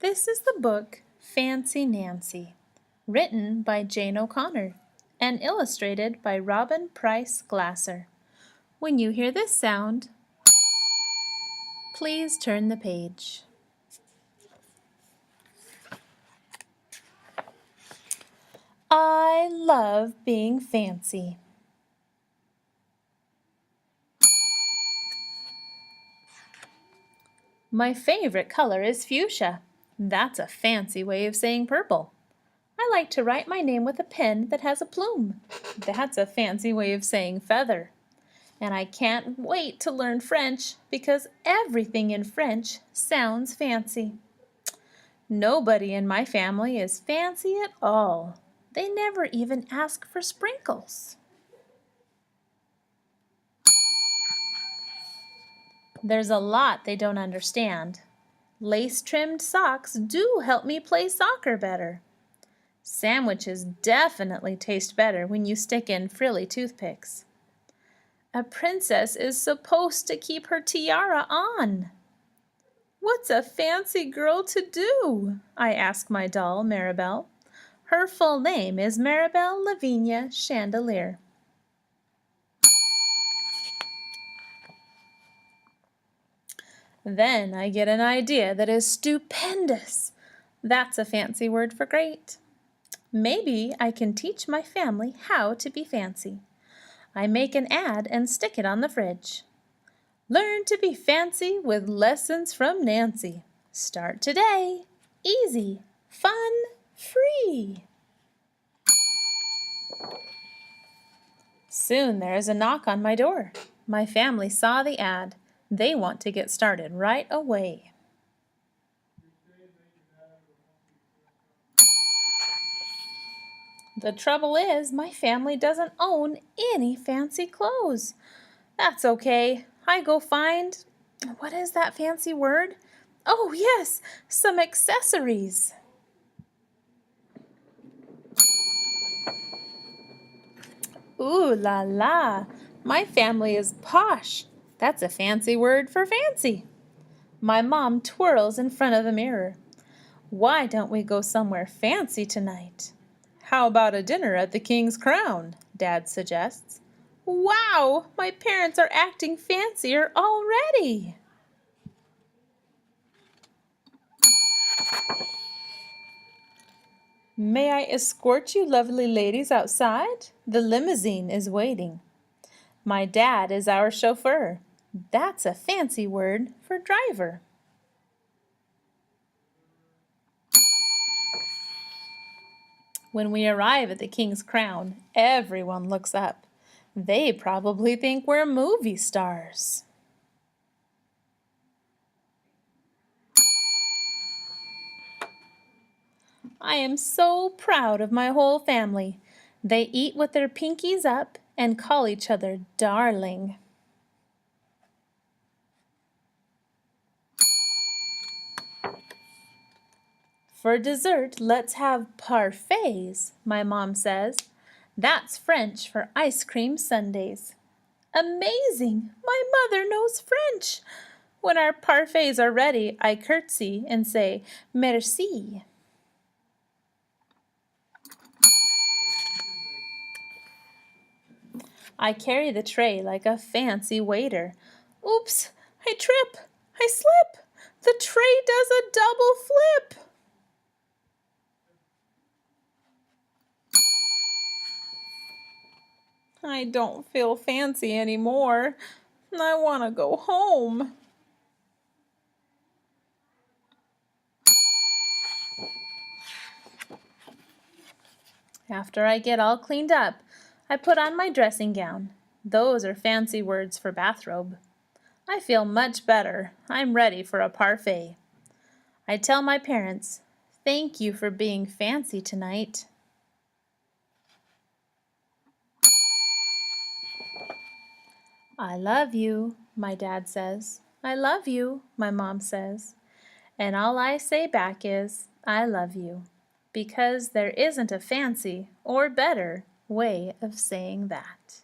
This is the book Fancy Nancy, written by Jane O'Connor and illustrated by Robin Price Glasser. When you hear this sound, please turn the page. I love being fancy. My favorite color is fuchsia. That's a fancy way of saying purple. I like to write my name with a pen that has a plume. That's a fancy way of saying feather. And I can't wait to learn French because everything in French sounds fancy. Nobody in my family is fancy at all. They never even ask for sprinkles. There's a lot they don't understand. Lace-trimmed socks do help me play soccer better. Sandwiches definitely taste better when you stick in frilly toothpicks. A princess is supposed to keep her tiara on. What's a fancy girl to do? I ask my doll, Maribel. Her full name is Maribel Lavinia Chandelier. Then I get an idea that is stupendous. That's a fancy word for great. Maybe I can teach my family how to be fancy. I make an ad and stick it on the fridge. Learn to be fancy with lessons from Nancy. Start today. Easy, fun, free. Soon there is a knock on my door. My family saw the ad. They want to get started right away. The trouble is, my family doesn't own any fancy clothes. That's okay. I go find, what is that fancy word? Oh yes, some accessories. Ooh la la, my family is posh. That's a fancy word for fancy. My mom twirls in front of the mirror. Why don't we go somewhere fancy tonight? How about a dinner at the King's Crown? Dad suggests. Wow, my parents are acting fancier already. May I escort you lovely ladies outside? The limousine is waiting. My dad is our chauffeur. That's a fancy word for driver. When we arrive at the King's Crown, everyone looks up. They probably think we're movie stars. I am so proud of my whole family. They eat with their pinkies up and call each other darling. For dessert, let's have parfaits, my mom says. That's French for ice cream sundaes. Amazing! My mother knows French. When our parfaits are ready, I curtsy and say, merci. I carry the tray like a fancy waiter. Oops, I trip, I slip. The tray does a double flip. I don't feel fancy anymore. I want to go home. After I get all cleaned up, I put on my dressing gown. Those are fancy words for bathrobe. I feel much better. I'm ready for a parfait. I tell my parents, thank you for being fancy tonight. I love you, my dad says. I love you, my mom says. And all I say back is, I love you, because there isn't a fancy or better way of saying that.